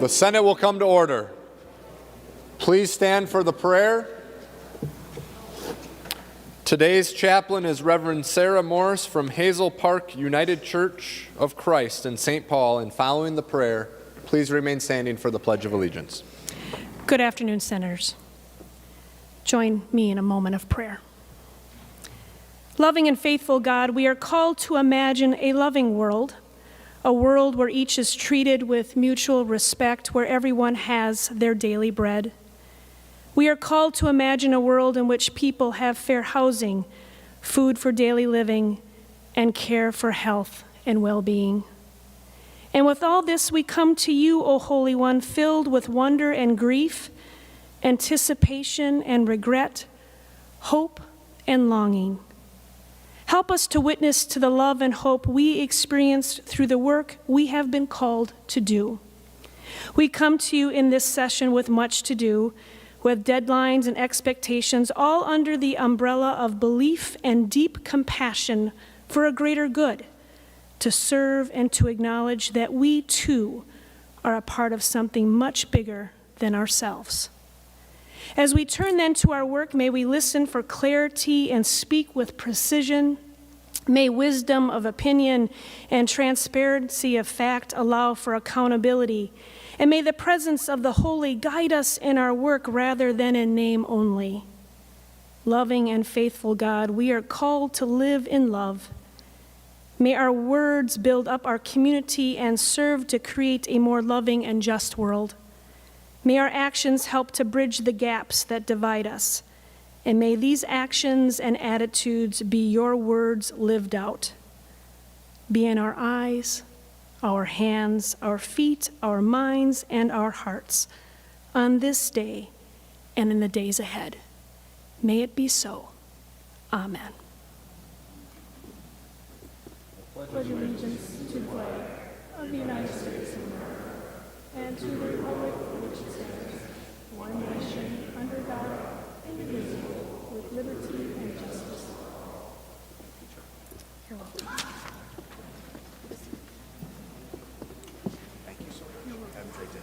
The Senate will come to order. Please stand for the prayer. Today's chaplain is Reverend Sarah Morris from Hazel Park United Church of Christ in St. Paul. And following the prayer, please remain standing for the Pledge of Allegiance. Good afternoon, Senators. Join me in a moment of prayer. Loving and faithful God, we are called to imagine a loving world, a world where each is treated with mutual respect, where everyone has their daily bread. We are called to imagine a world in which people have fair housing, food for daily living, and care for health and well-being. And with all this, we come to you, O Holy One, filled with wonder and grief, anticipation and regret, hope and longing. Help us to witness to the love and hope we experienced through the work we have been called to do. We come to you in this session with much to do, with deadlines and expectations, all under the umbrella of belief and deep compassion for a greater good, to serve and to acknowledge that we too are a part of something much bigger than ourselves. As we turn then to our work, may we listen for clarity and speak with precision. May wisdom of opinion and transparency of fact allow for accountability. And may the presence of the holy guide us in our work rather than in name only. Loving and faithful God, we are called to live in love. May our words build up our community and serve to create a more loving and just world. May our actions help to bridge the gaps that divide us. And may these actions and attitudes be your words lived out. Be in our eyes, our hands, our feet, our minds, and our hearts on this day and in the days ahead. May it be so. Amen. Pledge allegiance to the flag of the United States of America and to the republic for which it stands, one nation, under God, indivisible, with liberty and justice. You're welcome. Thank you so much. Have a great day.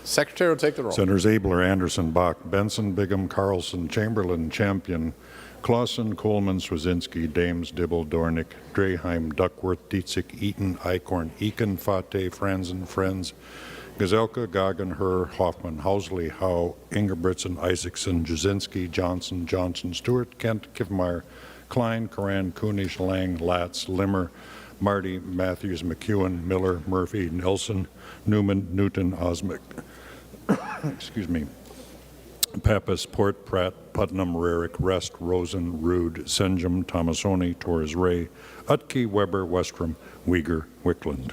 Secretary will take the roll. Senators Abler, Anderson, Bach, Benson, Bigham, Carlson, Chamberlain, Champion, Clausen, Coleman, Swazinski, Dames, Dibble, Dornick, Draheim, Duckworth, Dietzick, Eaton, Eichhorn, Eakin, Fate, Franzen, Friends, Gazelka, Goggin, Herr, Hoffman, Housley, Howe, Ingebrigtsen, Isaacson, Jasinski, Johnson, Johnson, Stewart, Kent, Kivmeyer, Klein, Coran, Kunish, Lang, Latz, Limmer, Marty, Matthews, McEwen, Miller, Murphy, Nelson, Newman, Newton, Osmic, excuse me, Pappas, Port, Pratt, Putnam, Rarick, Rest, Rosen, Rude, Senjum, Tomasoni, Torres Ray, Utke, Weber, Westrom, Uyghur, Wickland.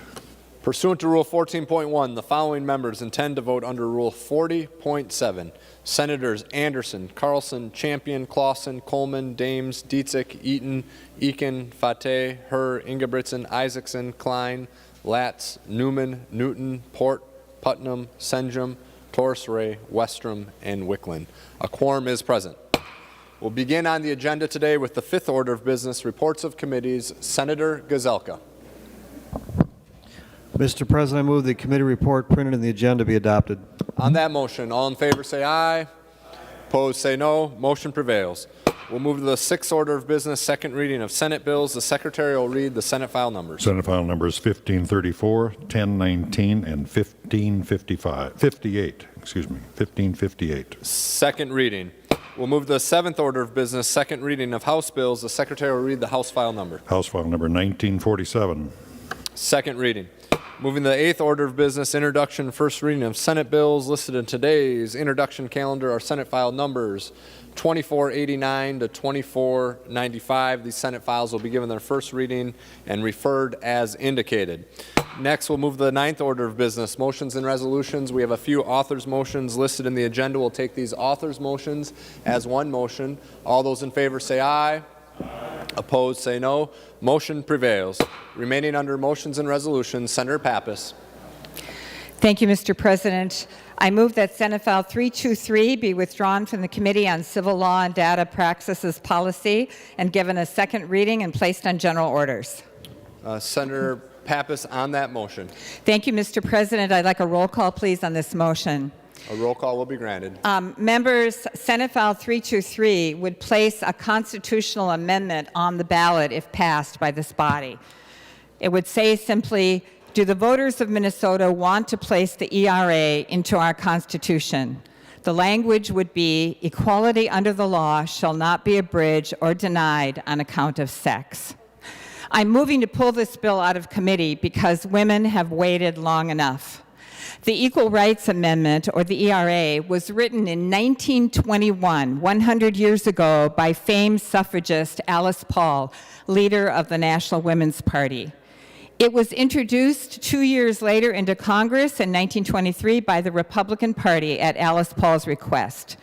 Pursuant to Rule 14.1, the following members intend to vote under Rule 40.7. Senators Anderson, Carlson, Champion, Clausen, Coleman, Dames, Dietzick, Eaton, Eakin, Fate, Herr, Ingebrigtsen, Isaacson, Klein, Latz, Newman, Newton, Port, Putnam, Senjum, Torres Ray, Westrom, and Wickland. A quorum is present. We'll begin on the agenda today with the fifth order of business, reports of committees. Senator Gazelka. Mr. President, I move the committee report printed in the agenda be adopted. On that motion, all in favor say aye. Opposed say no. Motion prevails. We'll move to the sixth order of business, second reading of Senate bills. The Secretary will read the Senate file numbers. Senate file numbers 1534, 1019, and 1558. Second reading. We'll move to the seventh order of business, second reading of House bills. The Secretary will read the House file number. House file number 1947. Second reading. Moving to the eighth order of business, introduction, first reading of Senate bills. Listed in today's introduction calendar are Senate file numbers 2489 to 2495. These Senate files will be given their first reading and referred as indicated. Next, we'll move to the ninth order of business, motions and resolutions. We have a few authors' motions listed in the agenda. We'll take these authors' motions as one motion. All those in favor say aye. Opposed say no. Motion prevails. Remaining under motions and resolutions, Senator Pappas. Thank you, Mr. President. I move that Senate File 323 be withdrawn from the Committee on Civil Law and Data Practices Policy and given a second reading and placed on general orders. Senator Pappas on that motion. Thank you, Mr. President. I'd like a roll call, please, on this motion. A roll call will be granted. Members, Senate File 323 would place a constitutional amendment on the ballot if passed by this body. It would say simply, do the voters of Minnesota want to place the ERA into our Constitution? The language would be, equality under the law shall not be abridged or denied on account of sex. I'm moving to pull this bill out of committee because women have waited long enough. The Equal Rights Amendment, or the ERA, was written in 1921, 100 years ago, by famed suffragist Alice Paul, leader of the National Women's Party. It was introduced 2 years later into Congress in 1923 by the Republican Party at Alice Paul's request.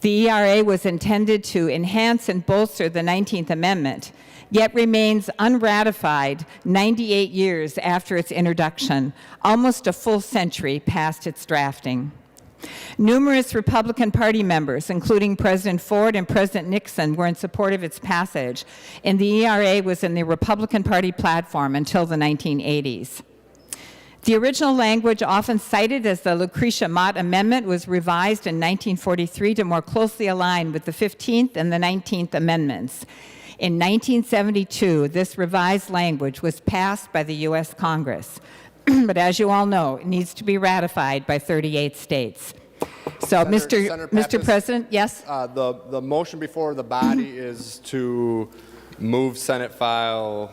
The ERA was intended to enhance and bolster the 19th Amendment, yet remains unratified 98 years after its introduction, almost a full century past its drafting. Numerous Republican Party members, including President Ford and President Nixon, were in support of its passage, and the ERA was in the Republican Party platform until the 1980s. The original language, often cited as the Lucretia Mott Amendment, was revised in 1943 to more closely align with the 15th and the 19th Amendments. In 1972, this revised language was passed by the U.S. Congress. But as you all know, it needs to be ratified by 38 states. So, Senator Mr. Pappas, President, yes? The motion before the body is to move Senate file,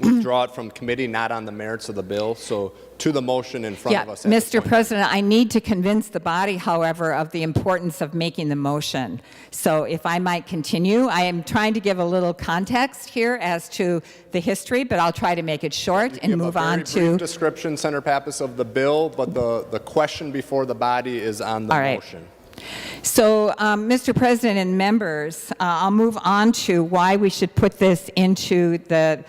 withdraw it from committee, not on the merits of the bill. So to the motion in front of us. at this Mr. point. President, I need to convince the body, however, of the importance of making the motion. So if I might continue, I am trying to give a little context here as to the history, but I'll try to make it short and Give move a very on brief to... description, Senator Pappas, of the bill, but the question before the body is on the All right. motion. So, Mr. President and members, I'll move on to why we should put this into the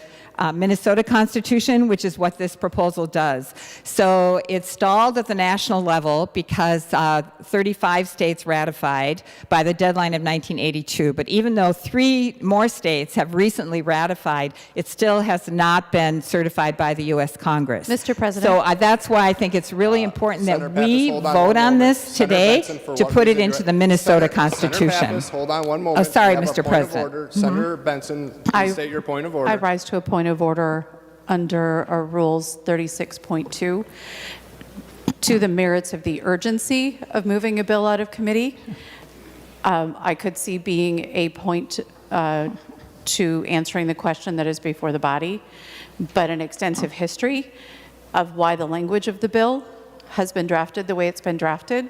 Minnesota Constitution, which is what this proposal does. So it's stalled at the national level because 35 states ratified by the deadline of 1982. But even though 3 more states have recently ratified, it still has not been certified by the U.S. Congress. Mr. President. So that's why I think it's really important Senator that we Pappas, hold on vote one on moment. this Senator today Benson, for to what put it reason into you're- the Minnesota Senator Constitution. Pappas, hold on one moment. Oh, sorry, We have a Mr. point of President. order. Senator Benson, please state your point of order. I rise to a point of order under our Rules 36.2 to the merits of the urgency of moving a bill out of committee. I could see being a point to answering the question that is before the body, but an extensive history of why the language of the bill has been drafted the way it's been drafted,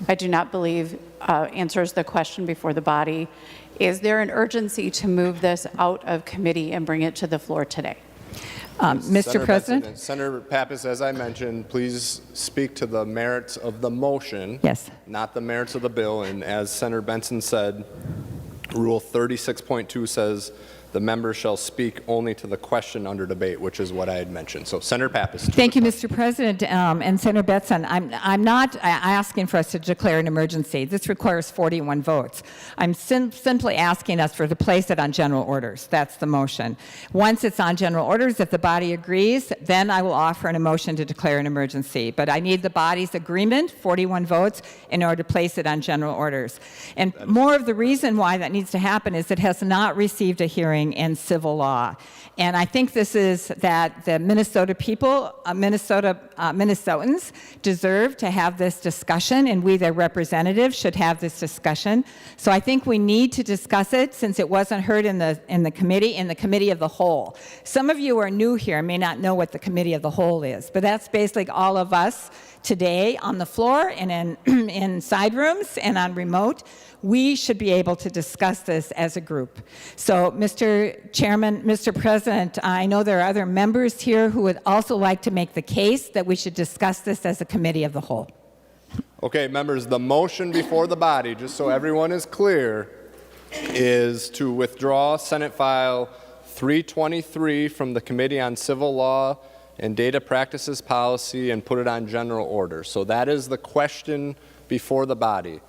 I do not believe answers the question before the body. Is there an urgency to move this out of committee and bring it to the floor today? Mr. Senator President? Benson, Senator Pappas, as I mentioned, please speak to the merits of the motion. Yes. Not the merits of the bill. And as Senator Benson said, Rule 36.2 says the member shall speak only to the question under debate, which is what I had mentioned. So, Senator Pappas. Thank you, Mr. President, and Senator Betson. I'm not asking for us to declare an emergency. This requires 41 votes. I'm simply asking us to place it on general orders. That's the motion. Once it's on general orders, if the body agrees, then I will offer a motion to declare an emergency. But I need the body's agreement, 41 votes, in order to place it on general orders. And more of the reason why that needs to happen is it has not received a hearing in civil law. And I think this is that the Minnesota people, Minnesotans deserve to have this discussion, and we, their representatives, should have this discussion. So I think we need to discuss it since it wasn't heard in the committee of the whole. Some of you are new here and may not know what the committee of the whole is, but that's basically all of us today on the floor and in side rooms and on remote. We should be able to discuss this as a group. So, Mr. Chairman, Mr. President, I know there are other members here who would also like to make the case that we should discuss this as a committee of the whole. Okay, members, the motion before the body, just so everyone is clear, is to withdraw Senate File 323 from the Committee on Civil Law and Data Practices Policy and put it on general order. So that is the question before the body.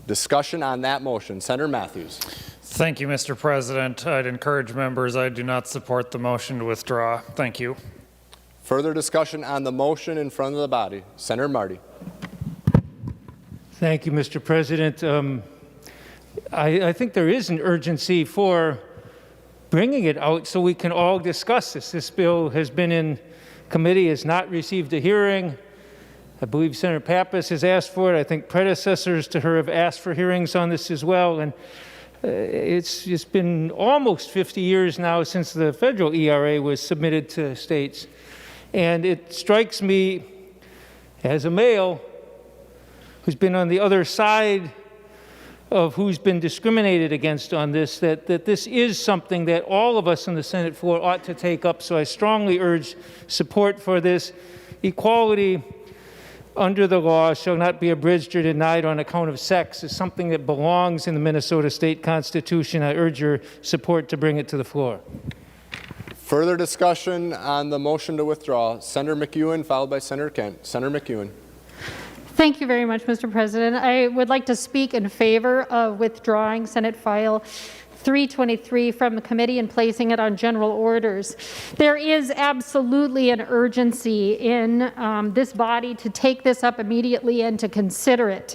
Discussion on that motion. Senator Matthews. Thank you, Mr. President. I'd encourage members, I do not support the motion to withdraw. Thank you. Further discussion on the motion in front of the body. Senator Marty. Thank you, Mr. President. I think there is an urgency for bringing it out so we can all discuss this. This bill has been in committee, has not received a hearing. I believe Senator Pappas has asked for it. I think predecessors to her have asked for hearings on this as well. And it's been almost 50 years now since the federal ERA was submitted to states. And it strikes me as a male who's been on the other side of who's been discriminated against on this, that this is something that all of us on the Senate floor ought to take up. So I strongly urge support for this. Equality under the law shall not be abridged or denied on account of sex is something that belongs in the Minnesota State Constitution. I urge your support to bring it to the floor. Further discussion on the motion to withdraw. Senator McEwen, followed by Senator Kent. Senator McEwen. Thank you very much, Mr. President. I would like to speak in favor of withdrawing Senate File 323 from the committee and placing it on general orders. There is absolutely an urgency in this body to take this up immediately and to consider it.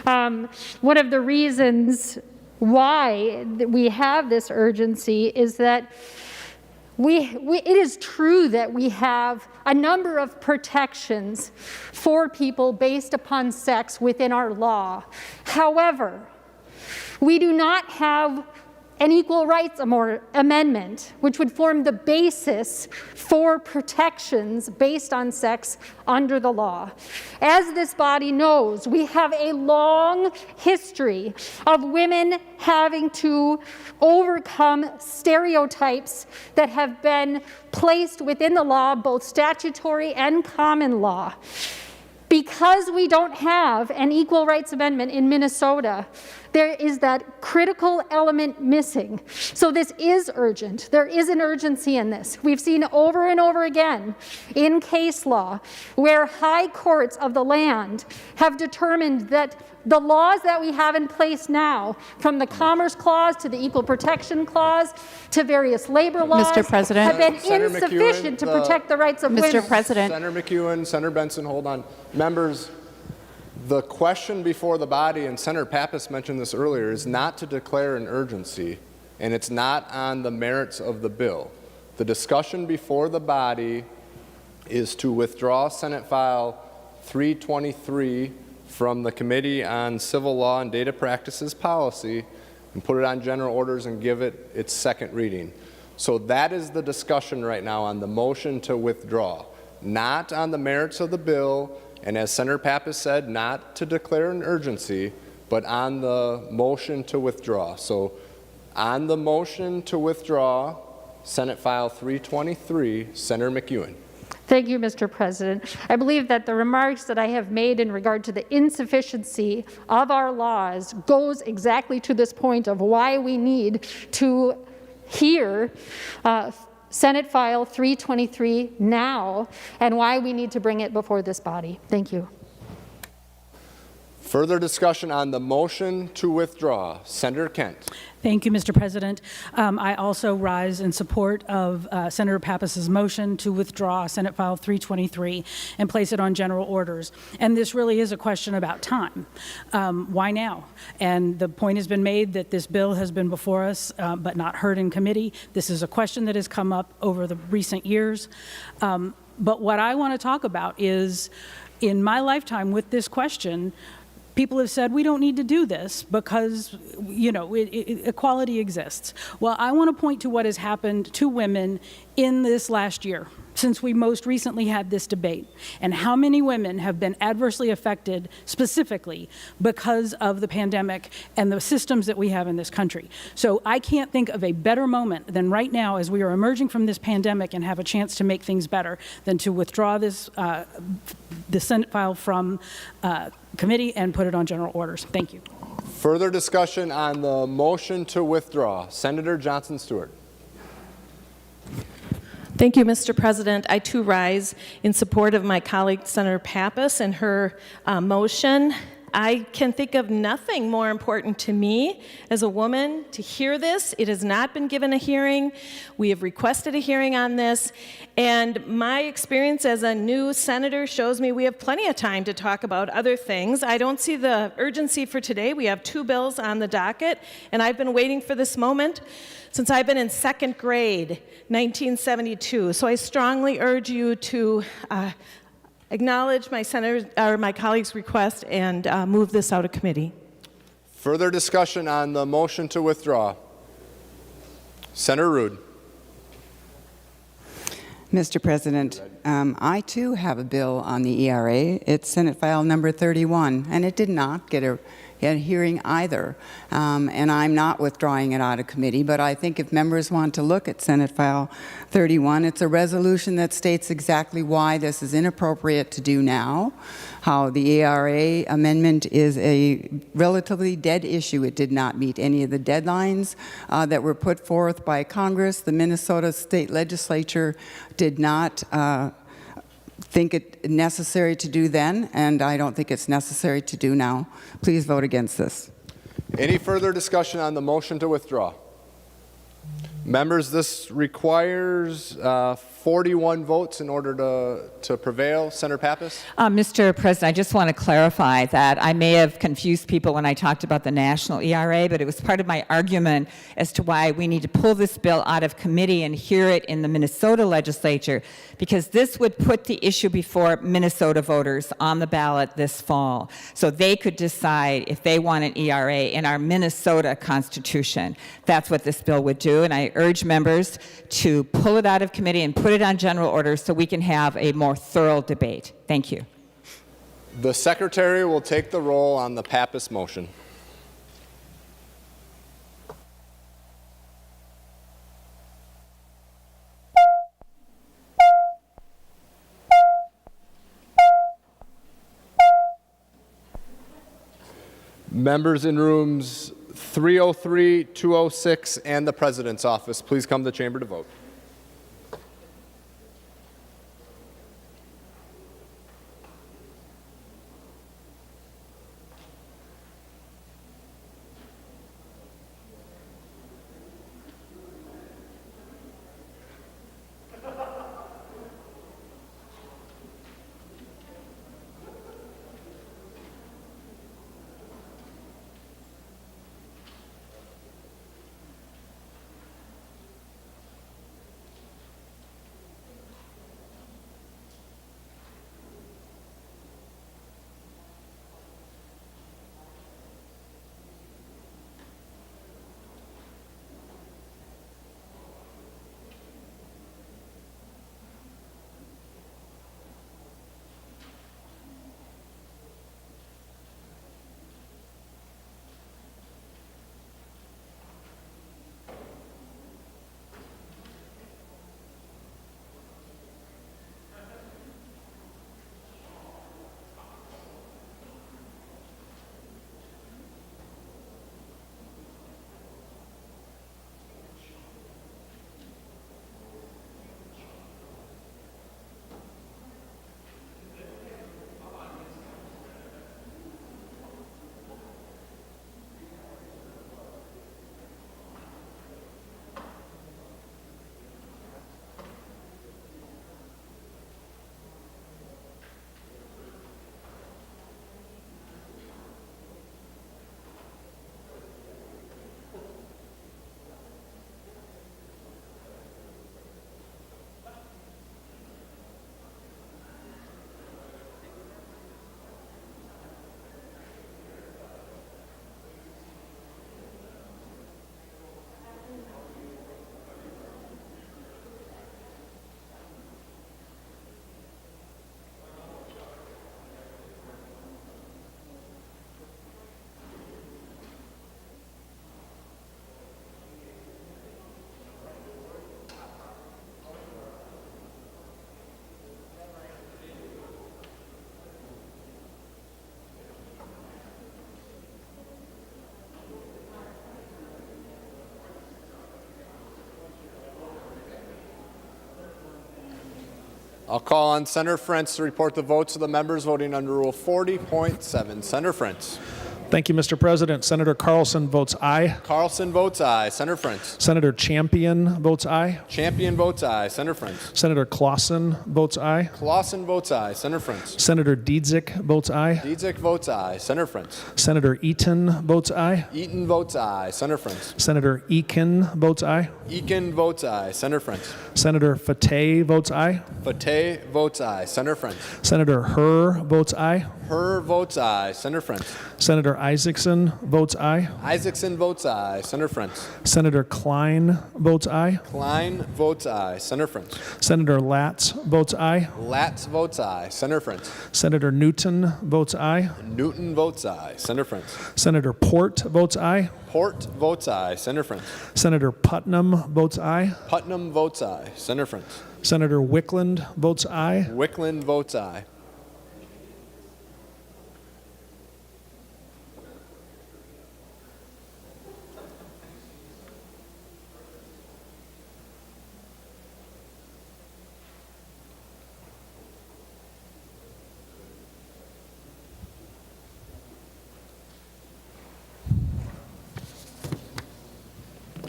One of the reasons why we have this urgency is that it is true that we have a number of protections for people based upon sex within our law. However, we do not have an equal rights amendment, which would form the basis for protections based on sex under the law. As this body knows, we have a long history of women having to overcome stereotypes that have been placed within the law, both statutory and common law. Because we don't have an equal rights amendment in Minnesota, there is that critical element missing. So this is urgent. There is an urgency in this. We've seen over and over again in case law where high courts of the land have determined that the laws that we have in place now, from the Commerce Clause to the Equal Protection Clause to various labor laws, Mr. President. have been Senator insufficient to protect the rights of women. Mr. President. Senator McEwen, Senator Benson, hold on. Members, the question before the body, and Senator Pappas mentioned this earlier, is not to declare an urgency, and it's not on the merits of the bill. The discussion before the body is to withdraw Senate File 323 from the Committee on Civil Law and Data Practices Policy and put it on general orders and give it its second reading. So that is the discussion right now on the motion to withdraw, not on the merits of the bill, and as Senator Pappas said, not to declare an urgency, but on the motion to withdraw. So on the motion to withdraw Senate File 323, Senator McEwen. Thank you, Mr. President. I believe that the remarks that I have made in regard to the insufficiency of our laws goes exactly to this point of why we need to hear Senate File 323 now and why we need to bring it before this body. Thank you. Further discussion on the motion to withdraw. Senator Kent. Thank you, Mr. President. I also rise in support of Senator Pappas's motion to withdraw Senate File 323 and place it on general orders. And this really is a question about time. Why now? And the point has been made that this bill has been before us but not heard in committee. This is a question that has come up over the recent years. But what I want to talk about is, in my lifetime with this question, people have said, we don't need to do this because, you know, equality exists. Well, I want to point to what has happened to women in this last year, since we most recently had this debate, and how many women have been adversely affected specifically because of the pandemic and the systems that we have in this country. So I can't think of a better moment than right now, as we are emerging from this pandemic and have a chance to make things better, than to withdraw this the Senate file from committee and put it on general orders. Thank you. Further discussion on the motion to withdraw. Senator Johnson Stewart. Thank you, Mr. President. I too rise in support of my colleague, Senator Pappas, and her motion. I can think of nothing more important to me as a woman to hear this. It has not been given a hearing. We have requested a hearing on this, and my experience as a new senator shows me we have plenty of time to talk about other things. I don't see the urgency for today. We have 2 bills on the docket, and I've been waiting for this moment since I've been in 2nd grade, 1972. So I strongly urge you to acknowledge my colleague's request and move this out of committee. Further discussion on the motion to withdraw. Senator Rude. Mr. President, I too have a bill on the ERA. It's Senate File number 31, and it did not get a hearing either. And I'm not withdrawing it out of committee, but I think if members want to look at Senate File 31, it's a resolution that states exactly why this is inappropriate to do now, how the ERA amendment is a relatively dead issue. It did not meet any of the deadlines that were put forth by Congress. The Minnesota State Legislature did not think it necessary to do then, and I don't think it's necessary to do now. Please vote against this. Any further discussion on the motion to withdraw? Members, this requires 41 votes in order to prevail. Senator Pappas? Mr. President, I just want to clarify that I may have confused people when I talked about the national ERA, but it was part of my argument as to why we need to pull this bill out of committee and hear it in the Minnesota legislature, because this would put the issue before Minnesota voters on the ballot this fall, so they could decide if they want an ERA in our Minnesota Constitution. That's what this bill would do, and I urge members to pull it out of committee and put it on general order so we can have a more thorough debate. Thank you. The Secretary will take the roll on the Pappas motion. Members in rooms 303, 206, and the President's office, please come to the chamber to vote. I'll call on Senator Frentz to report the votes of the members voting under Rule 40.7. Senator Frentz. Thank you, Mr. President. Senator Carlson votes aye. Carlson votes aye. Senator Frentz. Senator Champion votes aye. Champion votes aye. Senator Frentz. Senator Clausen votes aye. Clausen votes aye. Senator Frentz. Senator Dietzick votes aye. Dietzick votes aye. Senator Frentz. Senator Eaton votes aye. Eaton votes aye. Senator Frentz. Senator Eakin votes aye. Eakin votes aye. Senator Frentz. Senator Fateh votes aye. Fateh votes aye. Senator Frentz. Senator Herr votes aye. Herr votes aye. Senator Frentz. Senator Isaacson votes aye. Isaacson votes aye. Senator Frentz. Senator Klein votes aye. Klein votes aye. Senator Frentz. Senator Latz votes aye. Latz votes aye. Senator Frentz. Senator Newton votes aye. Newton votes aye. Senator Frentz. Senator Port votes aye. Port votes aye. Senator Frentz. Senator Putnam votes aye. Putnam votes aye. Senator Frentz. Senator Wickland votes aye. Wickland votes aye.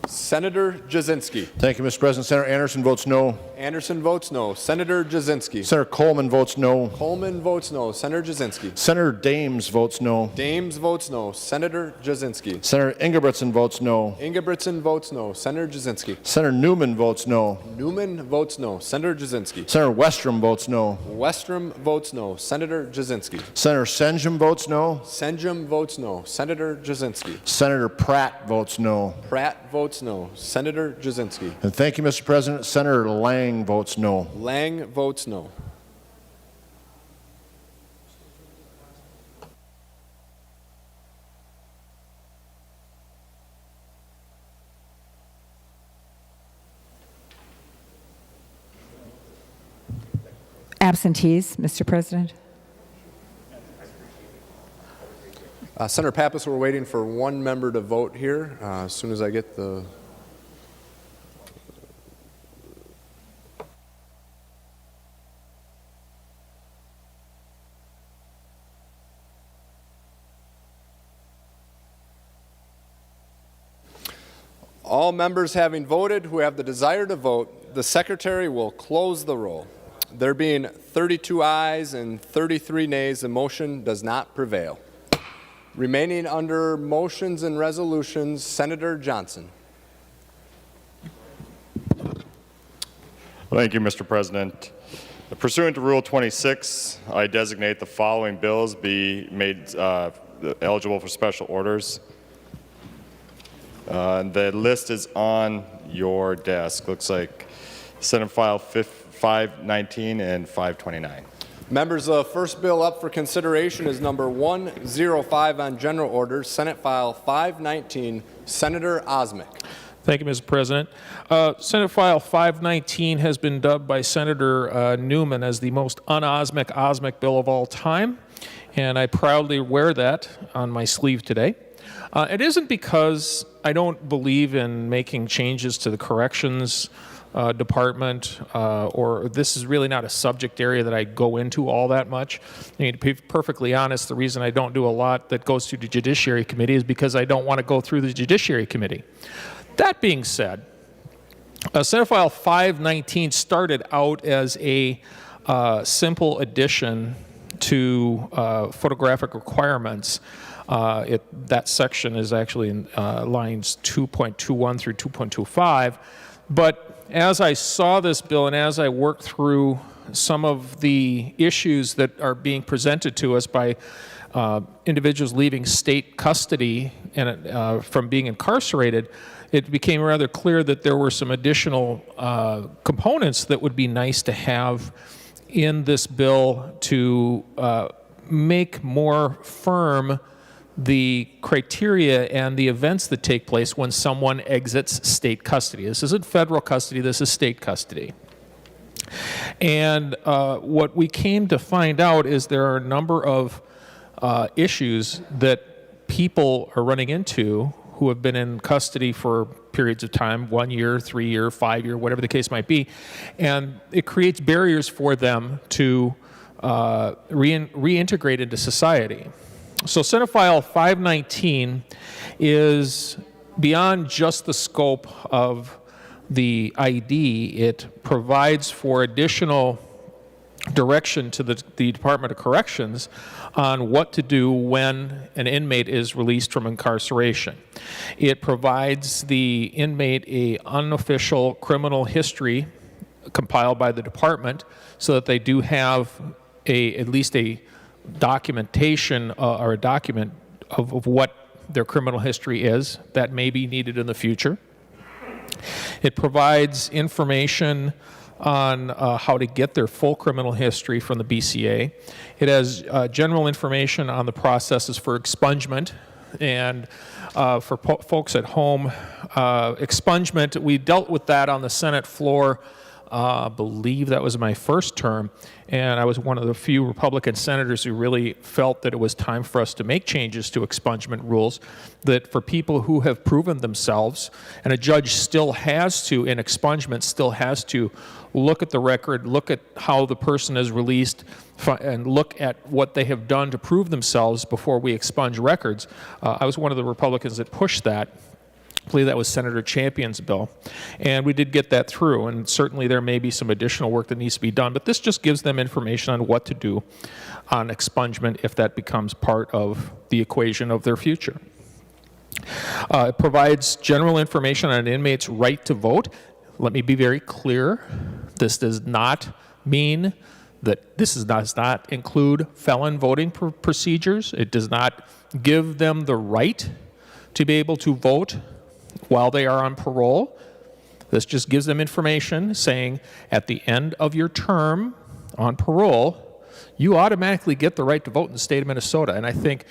Senator Jasinski. Thank you, Mr. President. Senator Anderson votes no. Anderson votes no. Senator Jasinski. Senator Coleman votes no. Coleman votes no. Senator Jasinski. Senator Dames votes no. Dames votes no. Senator Jasinski. Senator Ingebrigtsen votes no. Ingebrigtsen votes no. Senator Jasinski. Senator Newman votes no. Newman votes no. Senator Jasinski. Senator Westrom votes no. Westrom votes no. Senator Jasinski. Senator Senjum votes no. Senjum votes no. Senator Jasinski. Senator Pratt votes no. Pratt votes no. Senator Jasinski. And thank you, Mr. President. Senator Lang votes no. Lang votes no. Absentees, Mr. President. Senator Pappas, we're waiting for one member to vote here. As soon as I get the... All members having voted who have the desire to vote, the Secretary will close the roll. There being 32 ayes and 33 nays, the motion does not prevail. Remaining under motions and resolutions, Senator Johnson. Thank you, Mr. President. Pursuant to Rule 26, I designate the following bills be made eligible for special orders. The list is on your desk. Looks like Senate File 519 and 529. Members, the first bill up for consideration is number 105 on general orders, Senate File 519, Senator Osmek. Thank you, Mr. President. Senate File 519 has been dubbed by Senator Newman as the most un-Osmek bill of all time, and I proudly wear that on my sleeve today. It isn't because I don't believe in making changes to the corrections department, or this is really not a subject area that I go into all that much. I mean, to be perfectly honest, the reason I don't do a lot that goes to the Judiciary Committee is because I don't want to go through the Judiciary Committee. That being said, Senate File 519 started out as a simple addition to photographic requirements. That section is actually in lines 2.21 through 2.25. But as I saw this bill and as I worked through some of the issues that are being presented to us by individuals leaving state custody and from being incarcerated, it became rather clear that there were some additional components that would be nice to have in this bill to make more firm the criteria and the events that take place when someone exits state custody. This isn't federal custody, this is state custody. And what we came to find out is there are a number of issues that people are running into who have been in custody for periods of time, 1 year, 3 year, 5 year, whatever the case might be. And it creates barriers for them to reintegrate into society. So Senate File 519 is beyond just the scope of the ID. It provides for additional direction to the Department of Corrections on what to do when an inmate is released from incarceration. It provides the inmate a unofficial criminal history compiled by the department so that they do have at least a documentation or a document of what their criminal history is that may be needed in the future. It provides information on how to get their full criminal history from the BCA. It has general information on the processes for expungement. And for folks at home, expungement, we dealt with that on the Senate floor. I believe that was my first term, and I was one of the few Republican senators who really felt that it was time for us to make changes to expungement rules, that for people who have proven themselves, and a judge still has to, in expungement, still has to look at the record, look at how the person is released, and look at what they have done to prove themselves before we expunge records. I was one of the Republicans that pushed that. I believe that was Senator Champion's bill. And we did get that through, and certainly there may be some additional work that needs to be done, but this just gives them information on what to do on expungement if that becomes part of the equation of their future. It provides general information on an inmate's right to vote. Let me be very clear. This does not mean that does not include felon voting procedures. It does not give them the right to be able to vote while they are on parole. This just gives them information saying at the end of your term on parole, you automatically get the right to vote in the state of Minnesota. And I think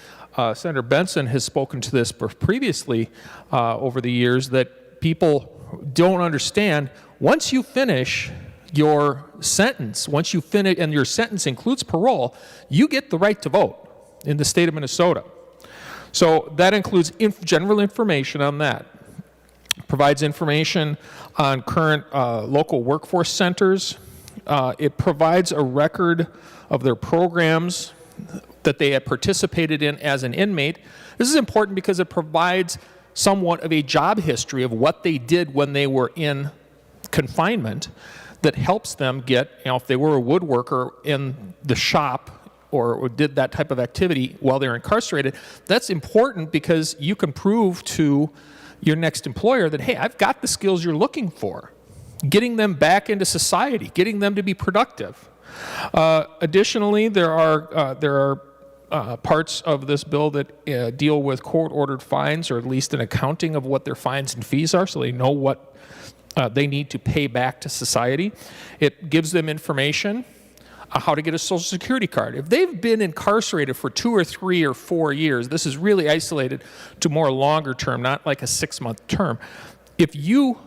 Senator Benson has spoken to this previously over the years, that people don't understand. Once you finish your sentence, once you finish, and your sentence includes parole, you get the right to vote in the state of Minnesota. So that includes general information on that. Provides information on current local workforce centers. It provides a record of their programs that they have participated in as an inmate. This is important because it provides somewhat of a job history of what they did when they were in confinement that helps them get, if they were a woodworker in the shop or did that type of activity while they're incarcerated, that's important because you can prove to your next employer that, hey, I've got the skills you're looking for. Getting them back into society, getting them to be productive. Additionally, there are parts of this bill that deal with court-ordered fines, or at least an accounting of what their fines and fees are, so they know what they need to pay back to society. It gives them information how to get a Social Security card. If they've been incarcerated for 2 or 3 or 4 years, this is really isolated to more longer term, not like a 6-month term. If you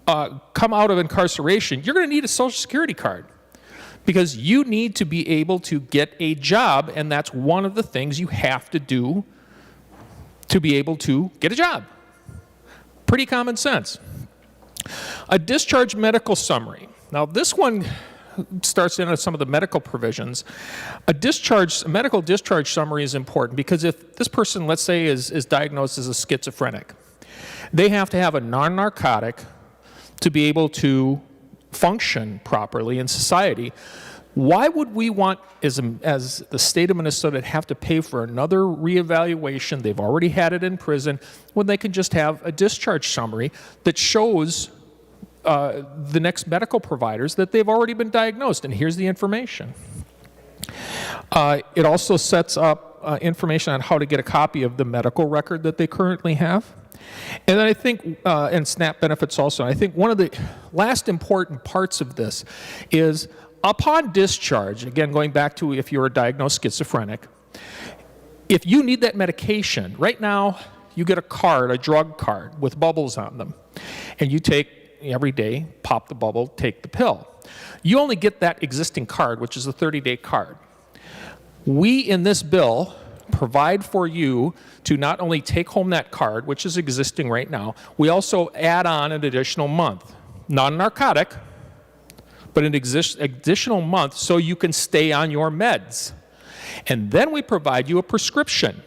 come out of incarceration, you're going to need a Social Security card because you need to be able to get a job, and that's one of the things you have to do to be able to get a job. Pretty common sense. A discharge medical summary. Now this one starts in on some of the medical provisions. A medical discharge summary is important because if this person, let's say, is diagnosed as a schizophrenic, they have to have a non-narcotic to be able to function properly in society. Why would we want, as the state of Minnesota, have to pay for another reevaluation? They've already had it in prison, when they can just have a discharge summary that shows the next medical providers that they've already been diagnosed, and here's the information. It also sets up information on how to get a copy of the medical record that they currently have. And then I think, and SNAP benefits also, I think one of the last important parts of this is upon discharge, again going back to if you're a diagnosed schizophrenic, if you need that medication, right now you get a card, a drug card with bubbles on them, and you take every day, pop the bubble, take the pill. You only get that existing card, which is a 30-day card. We, in this bill, provide for you to not only take home that card, which is existing right now, we also add on an additional month. Not a narcotic, but an additional month so you can stay on your meds. And then we provide you a prescription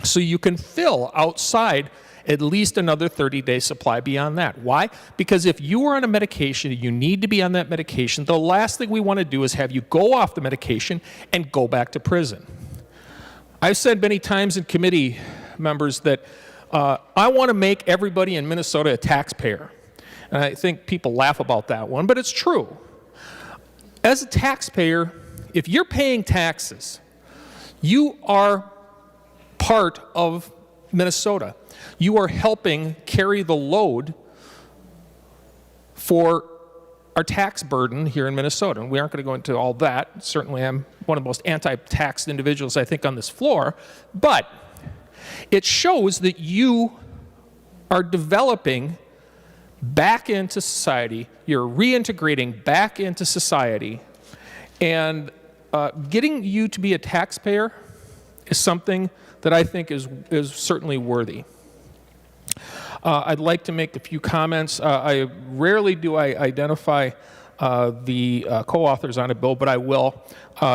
so you can fill outside at least another 30-day supply beyond that. Why? Because if you are on a medication, you need to be on that medication, the last thing we want to do is have you go off the medication and go back to prison. I've said many times in committee, members, that I want to make everybody in Minnesota a taxpayer. And I think people laugh about that one, but it's true. As a taxpayer, if you're paying taxes, you are part of Minnesota. You are helping carry the load for our tax burden here in Minnesota. And we aren't going to go into all that. Certainly I'm one of the most anti-taxed individuals, I think, on this floor. But it shows that you are developing back into society. You're reintegrating back into society. And getting you to be a taxpayer is something that I think is certainly worthy. I'd like to make a few comments. I rarely do I identify the co-authors on a bill, but I will.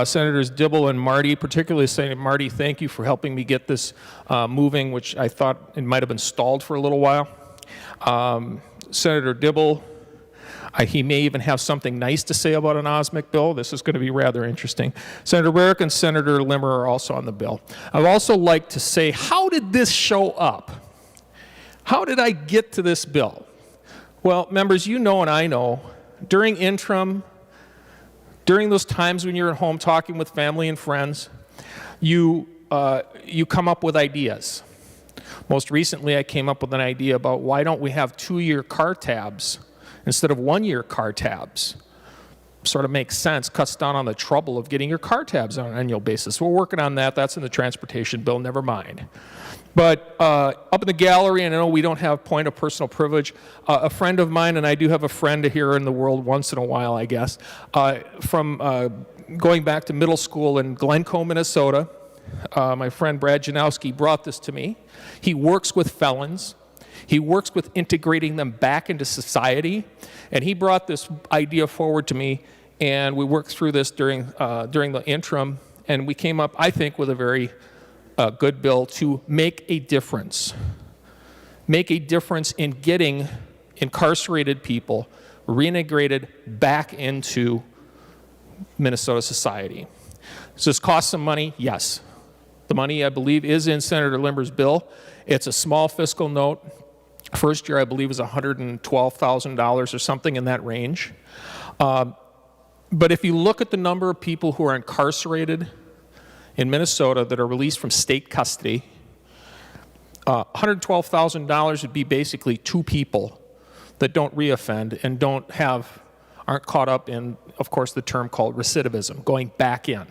Senators Dibble and Marty, particularly Senator Marty, thank you for helping me get this moving, which I thought it might have been stalled for a little while. Senator Dibble, he may even have something nice to say about an OSMIC bill. This is going to be rather interesting. Senator Rarick and Senator Limmer are also on the bill. I'd also like to say, how did this show up? How did I get to this bill? Well, members, you know and I know, during interim, during those times when you're at home talking with family and friends, you come up with ideas. Most recently, I came up with an idea about why don't we have 2-year car tabs instead of 1-year car tabs. Sort of makes sense, cuts down on the trouble of getting your car tabs on an annual basis. We're working on that. That's in the transportation bill, never mind. But up in the gallery, and I know we don't have point of personal privilege, a friend of mine, and I do have a friend here in the world once in a while, I guess, from going back to middle school in Glencoe, Minnesota, my friend Brad Janowski brought this to me. He works with felons. He works with integrating them back into society, and he brought this idea forward to me, and we worked through this during the interim, and we came up, I think, with a very good bill to make a difference. Make a difference in getting incarcerated people reintegrated back into Minnesota society. Does this cost some money? Yes. The money, I believe, is in Senator Limmer's bill. It's a small fiscal note. First year, I believe, is $112,000 or something in that range. But if you look at the number of people who are incarcerated in Minnesota that are released from state custody, $112,000 would be basically 2 people that don't reoffend and aren't caught up in, of course, the term called recidivism, going back in.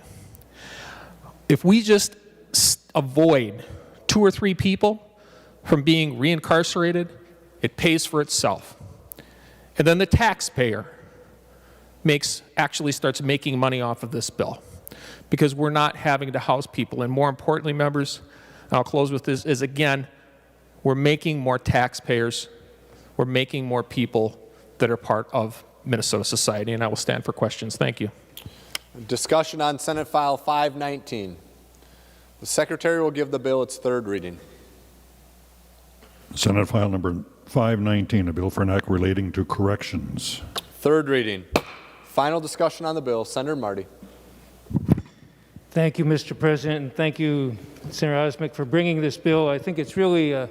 If we just avoid 2 or 3 people from being reincarcerated, it pays for itself. And then the taxpayer actually starts making money off of this bill, because we're not having to house people. And more importantly, members, and I'll close with this, is again, we're making more taxpayers, we're making more people that are part of Minnesota society, and I will stand for questions. Thank you. Discussion on Senate File 519. The Secretary will give the bill its 3rd reading. Senate File number 519, a bill for an act relating to corrections. 3rd reading. Final discussion on the bill. Senator Marty. Thank you, Mr. President, and thank you, Senator Osmic, for bringing this bill. I think it's really a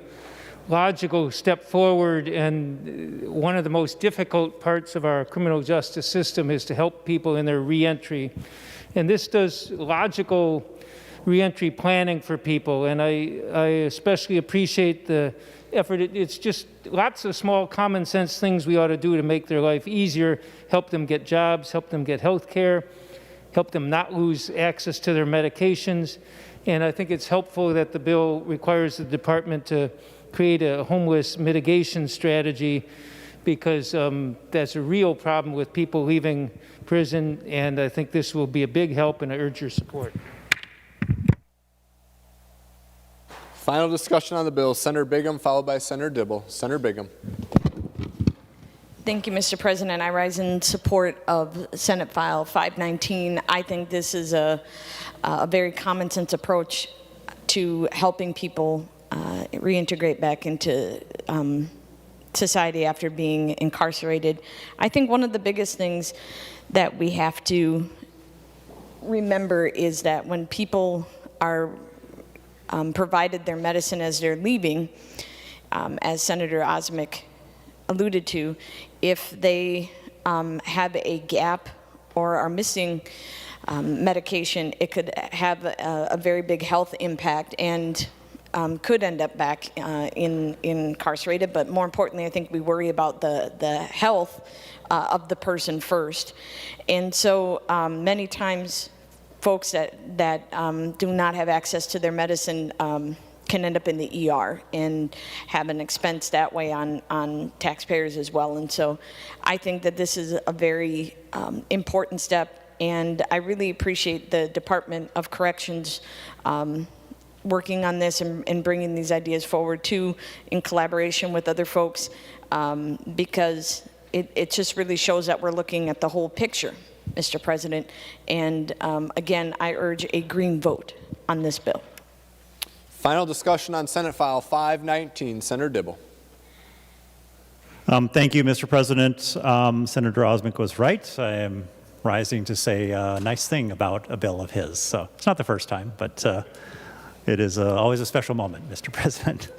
logical step forward, and one of the most difficult parts of our criminal justice system is to help people in their reentry. And this does logical reentry planning for people, and I especially appreciate the effort. It's just lots of small common sense things we ought to do to make their life easier, help them get jobs, help them get health care, help them not lose access to their medications. And I think it's helpful that the bill requires the department to create a homeless mitigation strategy, because that's a real problem with people leaving prison, and I think this will be a big help, and I urge your support. Final discussion on the bill. Senator Bingham, followed by Senator Dibble. Senator Bingham. Thank you, Mr. President. I rise in support of Senate File 519. I think this is a very common sense approach to helping people reintegrate back into society after being incarcerated. I think one of the biggest things that we have to remember is that when people are provided their medicine as they're leaving, as Senator Osmek alluded to, if they have a gap or are missing medication, it could have a very big health impact and could end up back incarcerated. But more importantly, I think we worry about the health of the person first. And so many times folks that do not have access to their medicine can end up in the ER and have an expense that way on taxpayers as well. And so I think that this is a very important step, and I really appreciate the Department of Corrections working on this and bringing these ideas forward too, in collaboration with other folks, because it just really shows that we're looking at the whole picture, Mr. President. And again, I urge a green vote on this bill. Final discussion on Senate File 519. Senator Dibble. Thank you, Mr. President. Senator Osmek was right. I am rising to say a nice thing about a bill of his. So it's not the first time, but it is always a special moment, Mr. President.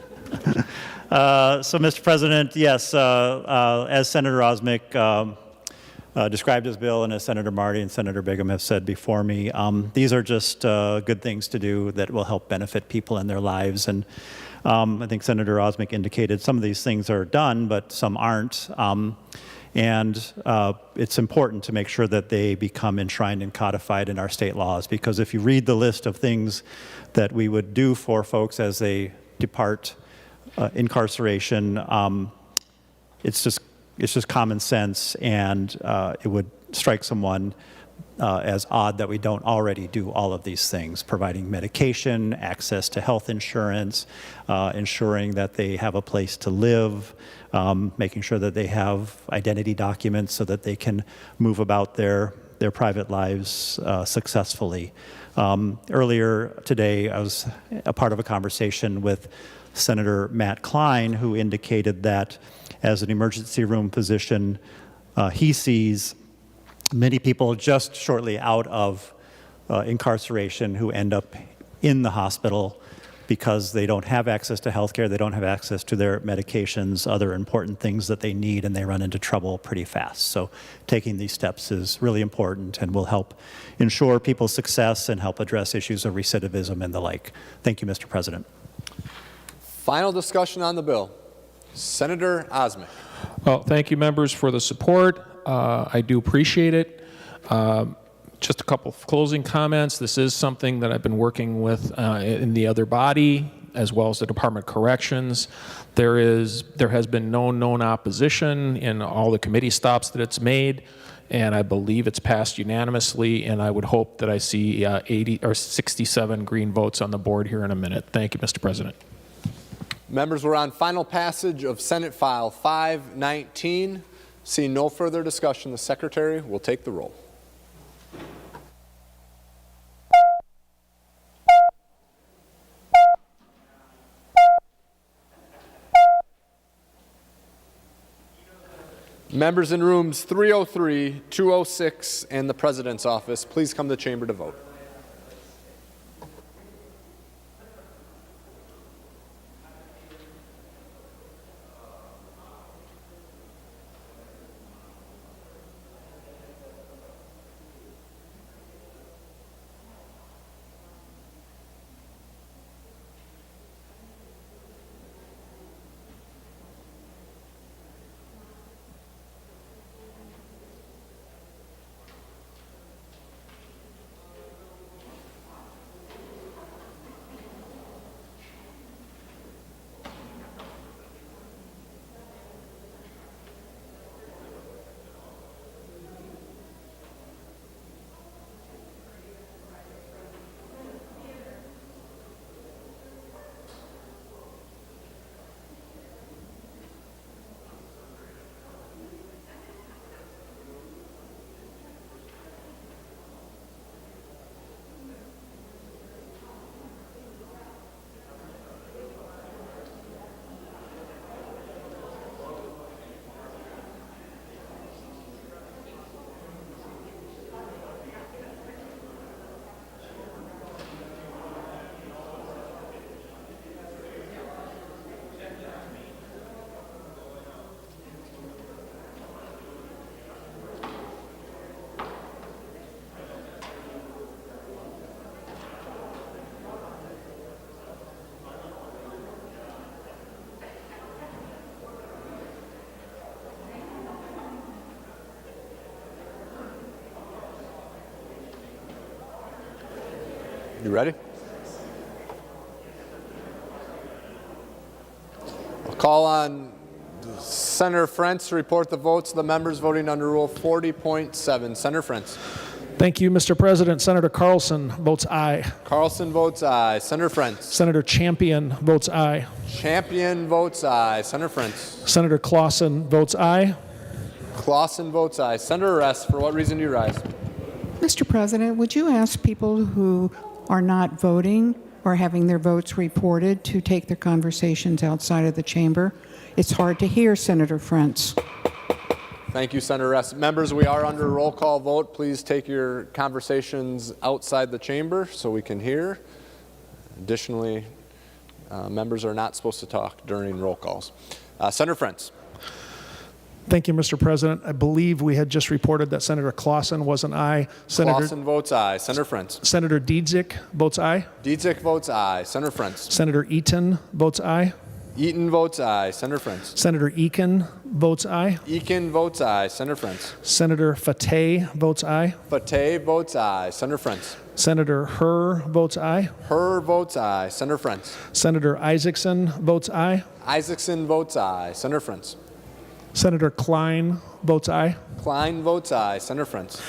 So, Mr. President, yes, as Senator Osmek described his bill, and as Senator Marty and Senator Bingham have said before me, these are just good things to do that will help benefit people in their lives. And I think Senator Osmek indicated some of these things are done, but some aren't. And it's important to make sure that they become enshrined and codified in our state laws, because if you read the list of things that we would do for folks as they depart incarceration, it's just common sense, and it would strike someone as odd that we don't already do all of these things: providing medication, access to health insurance, ensuring that they have a place to live, making sure that they have identity documents so that they can move about their private lives successfully. Earlier today, I was a part of a conversation with Senator Matt Klein, who indicated that as an emergency room physician, he sees many people just shortly out of incarceration who end up in the hospital because they don't have access to health care, they don't have access to their medications, other important things that they need, and they run into trouble pretty fast. So taking these steps is really important and will help ensure people's success and help address issues of recidivism and the like. Thank you, Mr. President. Final discussion on the bill. Senator Osmek. Well, thank you, members, for the support. I do appreciate it. Just a couple of closing comments. This is something that I've been working with in the other body, as well as the Department of Corrections. There has been no known opposition in all the committee stops that it's made, and I believe it's passed unanimously, and I would hope that I see 80 or 67 green votes on the board here in a minute. Thank you, Mr. President. Members, we're on final passage of Senate File 519. Seeing no further discussion, the Secretary will take the roll. Members in rooms 303, 206, and the President's office, please come to the chamber to vote. You ready? I'll call on Senator Frentz to report the votes of the members voting under Rule 40.7. Senator Frentz. Thank you, Mr. President. Senator Carlson votes aye. Carlson votes aye. Senator Frentz. Senator Champion votes aye. Champion votes aye. Senator Frentz. Senator Clausen votes aye. Clausen votes aye. Senator Rest, for what reason do you rise? Mr. President, would you ask people who are not voting or having their votes reported to take their conversations outside of the chamber? It's hard to hear, Senator Frentz. Thank you, Senator Rest. Members, we are under a roll call vote. Please take your conversations outside the chamber so we can hear. Additionally, members are not supposed to talk during roll calls. Senator Frentz. Thank you, Mr. President. I believe we had just reported that Senator Clausen was an aye. Clausen votes aye. Senator Frentz. Senator Dietzick votes aye. Dietzick votes aye. Senator Frentz. Senator Eaton votes aye. Eaton votes aye. Senator Frentz. Senator Eakin votes aye. Eakin votes aye. Senator Frentz. Senator Fateh votes aye. Fateh votes aye. Senator Frentz. Senator Herr votes aye. Herr votes aye. Senator Frentz. Senator Isaacson votes aye. Isaacson votes aye. Senator Frentz. Senator Klein votes aye. Klein votes aye. Senator Frentz.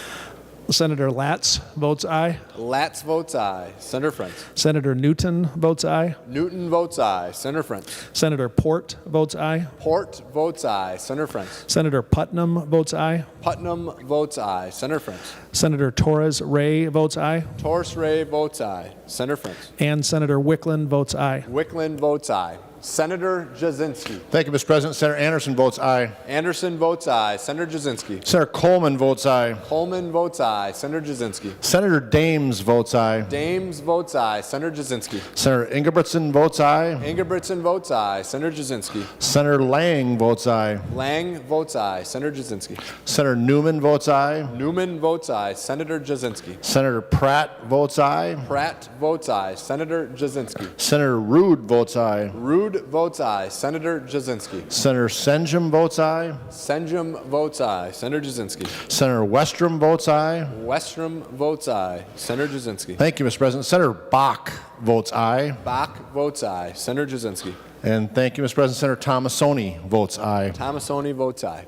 Senator Latz votes aye. Latz votes aye. Senator Frentz. Senator Newton votes aye. Newton votes aye. Senator Frentz. Senator Port votes aye. Port votes aye. Senator Frentz. Senator Putnam votes aye. Putnam votes aye. Senator Frentz. Senator Torres Ray votes aye. Torres Ray votes aye. Senator Frentz. And Senator Wickland votes aye. Wickland votes aye. Senator Jasinski. Thank you, Mr. President. Senator Anderson votes aye. Anderson votes aye. Senator Jasinski. Senator Coleman votes aye. Coleman votes aye. Senator Jasinski. Senator Dames votes aye. Dames votes aye. Senator Jasinski. Senator Ingebrigtsen votes aye. Ingebrigtsen votes aye. Senator Jasinski. Senator Lang votes aye. Lang votes aye. Senator Jasinski. Senator Newman votes aye. Newman votes aye. Senator Jasinski. Senator Pratt votes aye. Pratt votes aye. Senator Jasinski. Senator Rude votes aye. Rude votes aye. Senator Jasinski. Senator Senjum votes aye. Senjum votes aye. Senator Jasinski. Senator Westrom votes aye. Westrom votes aye. Senator Jasinski. Thank you, Mr. President. Senator Bach votes aye. Bach votes aye. Senator Jasinski. And thank you, Mr. President. Senator Tomasoni votes aye. Tomasoni votes aye.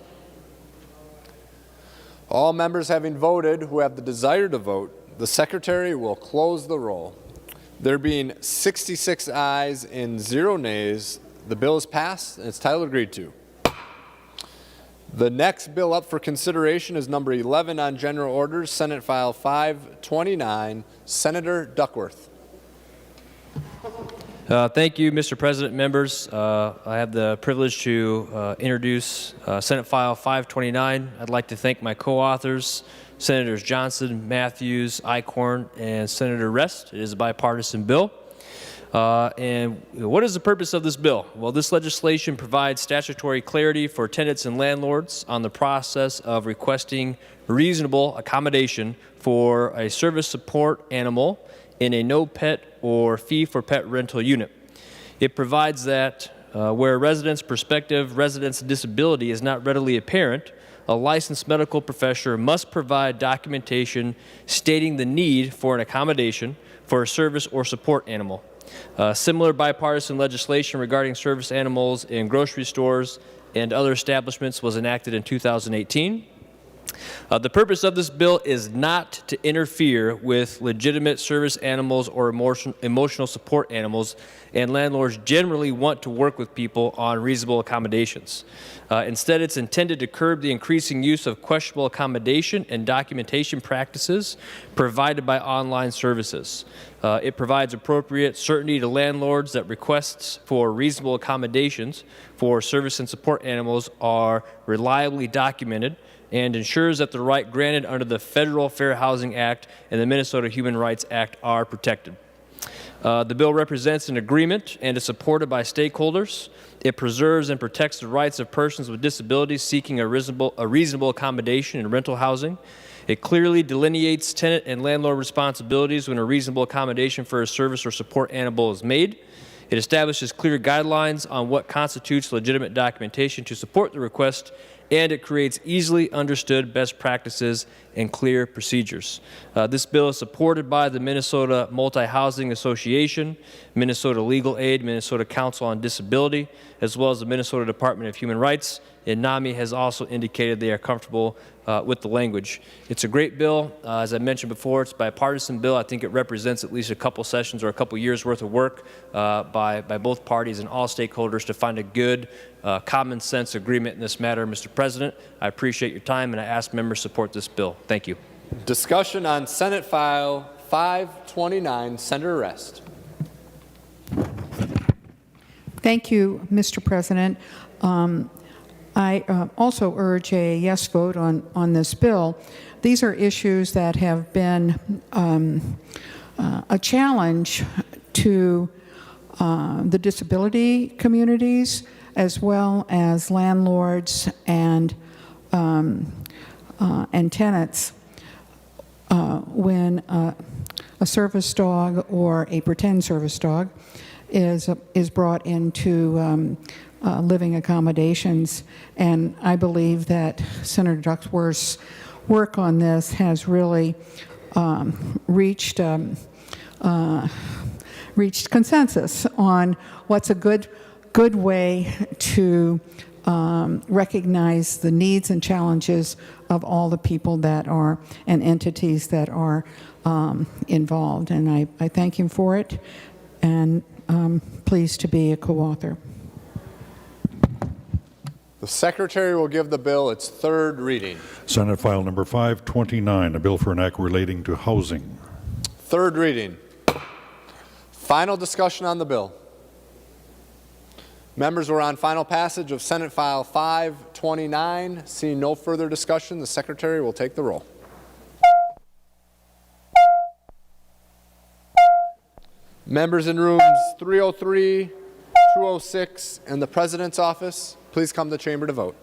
All members having voted who have the desire to vote, the Secretary will close the roll. There being 66 ayes and 0 nays, the bill is passed and its title agreed to. The next bill up for consideration is number 11 on general orders, Senate File 529, Senator Duckworth. Thank you, Mr. President, members. I have the privilege to introduce Senate File 529. I'd like to thank my co-authors, Senators Johnson, Matthews, Eichhorn, and Senator Rest. It is a bipartisan bill. And what is the purpose of this bill? Well, this legislation provides statutory clarity for tenants and landlords on the process of requesting reasonable accommodation for a service support animal in a no-pet or fee-for-pet rental unit. It provides that where a resident's prospective resident's disability is not readily apparent, a licensed medical professional must provide documentation stating the need for an accommodation for a service or support animal. Similar bipartisan legislation regarding service animals in grocery stores and other establishments was enacted in 2018. The purpose of this bill is not to interfere with legitimate service animals or emotional support animals, and landlords generally want to work with people on reasonable accommodations. Instead, it's intended to curb the increasing use of questionable accommodation and documentation practices provided by online services. It provides appropriate certainty to landlords that requests for reasonable accommodations for service and support animals are reliably documented, and ensures that the right granted under the Federal Fair Housing Act and the Minnesota Human Rights Act are protected. The bill represents an agreement and is supported by stakeholders. It preserves and protects the rights of persons with disabilities seeking a reasonable accommodation in rental housing. It clearly delineates tenant and landlord responsibilities when a reasonable accommodation for a service or support animal is made. It establishes clear guidelines on what constitutes legitimate documentation to support the request and it creates easily understood best practices and clear procedures. This bill is supported by the Minnesota Multi-Housing Association, Minnesota Legal Aid, Minnesota Council on Disability, as well as the Minnesota Department of Human Rights, and NAMI has also indicated they are comfortable with the language. It's a great bill. As I mentioned before, it's a bipartisan bill. I think it represents at least a couple sessions or a couple years worth of work by both parties and all stakeholders to find a good common sense agreement in this matter. Mr. President, I appreciate your time and I ask members to support this bill. Thank you. Discussion on Senate File 529, Senator Rest. Thank you, Mr. President. I also urge a yes vote on this bill. These are issues that have been a challenge to the disability communities as well as landlords and tenants. When a service dog or a pretend service dog is brought into living accommodations, and I believe that Senator Duckworth's work on this has really reached consensus on what's a good way to recognize the needs and challenges of all the people that are and entities that are involved. And I thank him for it, and pleased to be a co-author. The Secretary will give the bill its third reading. Senate File Number 529, a bill for an act relating to housing. Third reading. Final discussion on the bill. Members were on final passage of Senate File 529. Seeing no further discussion, the Secretary will take the roll. Members in rooms 303, 206, and the President's office, please come to the chamber to vote.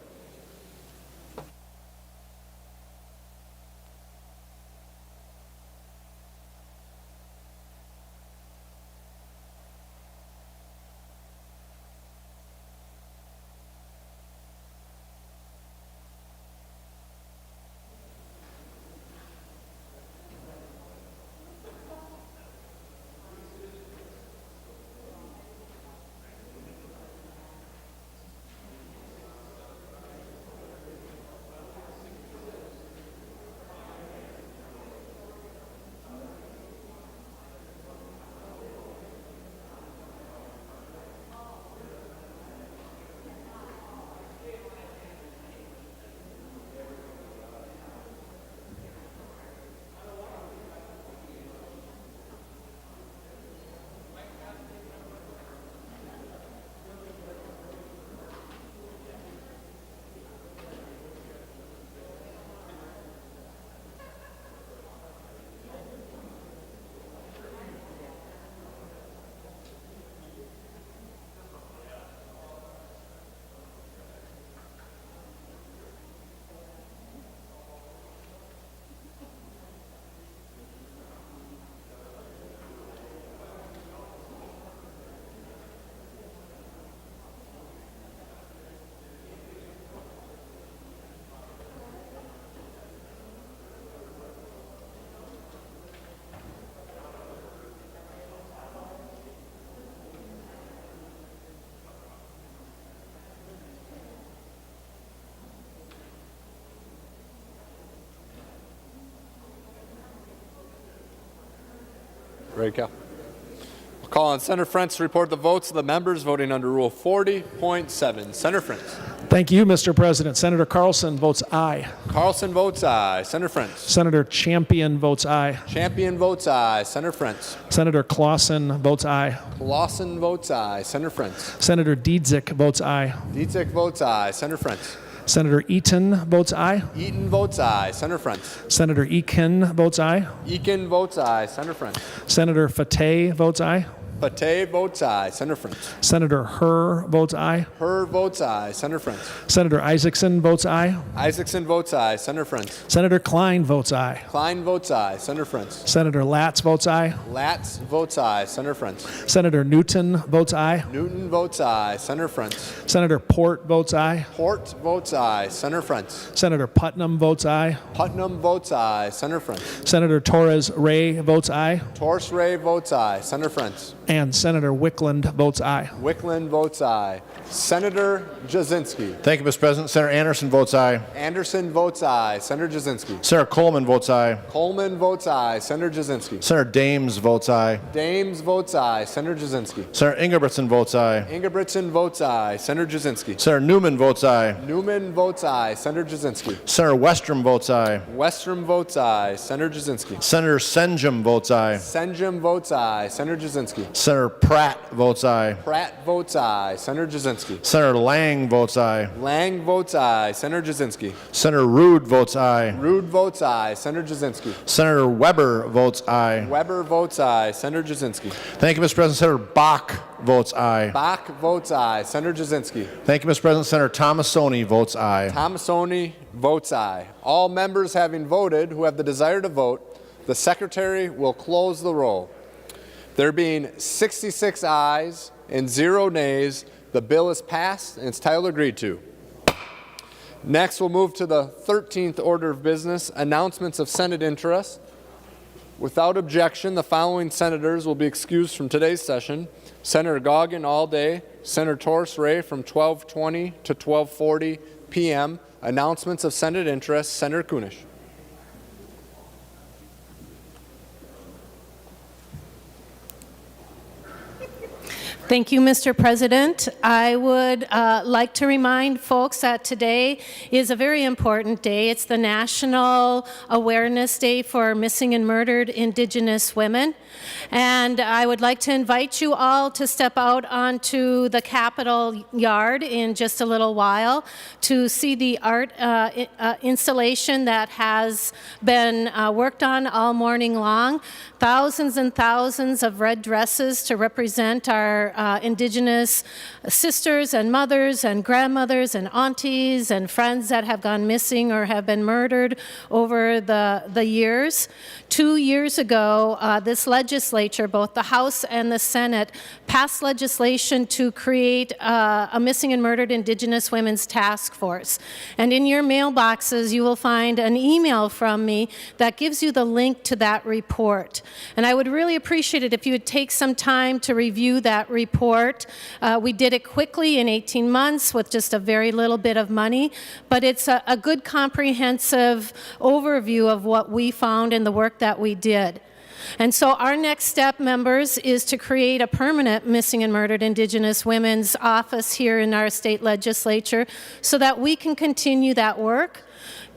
Great call. We'll call on Senator Frentz to report the votes of the members voting under Rule 40.7. Senator Frentz. Thank you, Mr. President. Senator Carlson votes aye. Carlson votes aye. Senator Frentz. Senator Champion votes aye. Champion votes aye. Senator Frentz. Senator Clausen votes aye. Clausen votes aye. Senator Frentz. Senator Dietzick votes aye. Dietzick votes aye. Senator Frentz. Senator Eaton votes aye. Eaton votes aye. Senator Frentz. Senator Eakin votes aye. Eakin votes aye. Senator Frentz. Senator Fateh votes aye. Pate votes aye. Senator Frantz. Senator Herr votes aye. Herr votes aye. Senator Frantz. Senator Isaacson votes aye. Isaacson votes aye. Senator Frantz. Senator Klein votes aye. Klein votes aye. Senator Frantz. Senator Latz votes aye. Latz votes aye. Senator Frantz. Senator Newton votes aye. Newton votes aye. Senator Frantz. Senator Port votes aye. Port votes aye. Senator Frantz. Senator Putnam votes aye. Putnam votes aye. Senator Frantz. Senator Torres Ray votes aye. Torres Ray votes aye. Senator Frantz. And Senator Wickland votes aye. Wickland votes aye. Senator Jasinski. Thank you, Mr. President. Senator Anderson votes aye. Anderson votes aye. Senator Jasinski. Senator Coleman votes aye. Coleman votes aye. Senator Jasinski. Senator Dames votes aye. Dames votes aye. Senator Jasinski. Senator Ingebrigtsen votes aye. Ingebrigtsen votes aye. Senator Jasinski. Senator Newman votes aye. Newman votes aye. Senator Jasinski. Senator Westrom votes aye. Westrom votes aye. Senator Jasinski. Senator Senjum votes aye. Senjum votes aye. Senator Jasinski. Senator Pratt votes aye. Pratt votes aye. Senator Jasinski. Senator Lang votes aye. Lang votes aye. Senator Jasinski. Senator Rude votes aye. Rude votes aye. Senator Jasinski. Senator Weber votes aye. Weber votes aye. Senator Jasinski. Thank you, Mr. President. Senator Bach votes aye. Bach votes aye. Senator Jasinski. Thank you, Mr. President. Senator Tomasoni votes aye. Tomasoni votes aye. All members having voted who have the desire to vote, the Secretary will close the roll. There being 66 ayes and 0 nays, the bill is passed and its title agreed to. Next, we'll move to the 13th order of business, announcements of Senate interest. Without objection, the following senators will be excused from today's session. Senator Goggin all day, Senator Torres Ray from 12:20 to 12:40 p.m. Announcements of Senate interest, Senator Kunish. Thank you, Mr. President. I would like to remind folks that today is a very important day. It's the National Awareness Day for Missing and Murdered Indigenous Women. And I would like to invite you all to step out onto the Capitol yard in just a little while to see the art installation that has been worked on all morning long. Thousands and thousands of red dresses to represent our Indigenous sisters and mothers and grandmothers and aunties and friends that have gone missing or have been murdered over the years. 2 years ago, this legislature, both the House and the Senate, passed legislation to create a Missing and Murdered Indigenous Women's Task Force. And in your mailboxes, you will find an email from me that gives you the link to that report. And I would really appreciate it if you would take some time to review that report. We did it quickly in 18 months with just a very little bit of money, but it's a good comprehensive overview of what we found in the work that we did. And so our next step, members, is to create a permanent Missing and Murdered Indigenous Women's office here in our state legislature so that we can continue that work.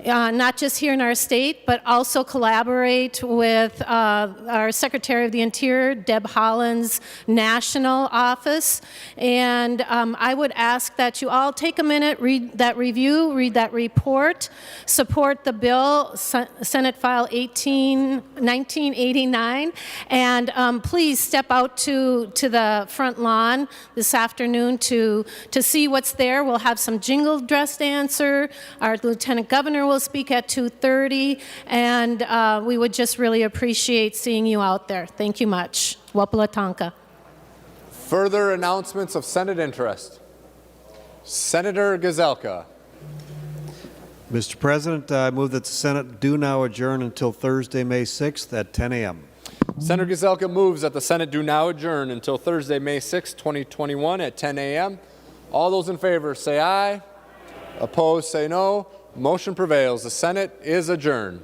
Not just here in our state, but also collaborate with our Secretary of the Interior, Deb Haaland's national office. And I would ask that you all take a minute, read that review, read that report, support the bill, Senate File 1989, and please step out to the front lawn this afternoon to see what's there. We'll have some jingle dress dancer. Our Lieutenant Governor will speak at 2:30, and we would just really appreciate seeing you out there. Thank you much. Wapalatanka. Further announcements of Senate interest. Senator Gazelka. Mr. President, I move that the Senate do now adjourn until Thursday, May 6th at 10 a.m. Senator Gazelka moves that the Senate do now adjourn until Thursday, May 6, 2021 at 10 a.m. All those in favor say aye. Opposed say no. Motion prevails. The Senate is adjourned.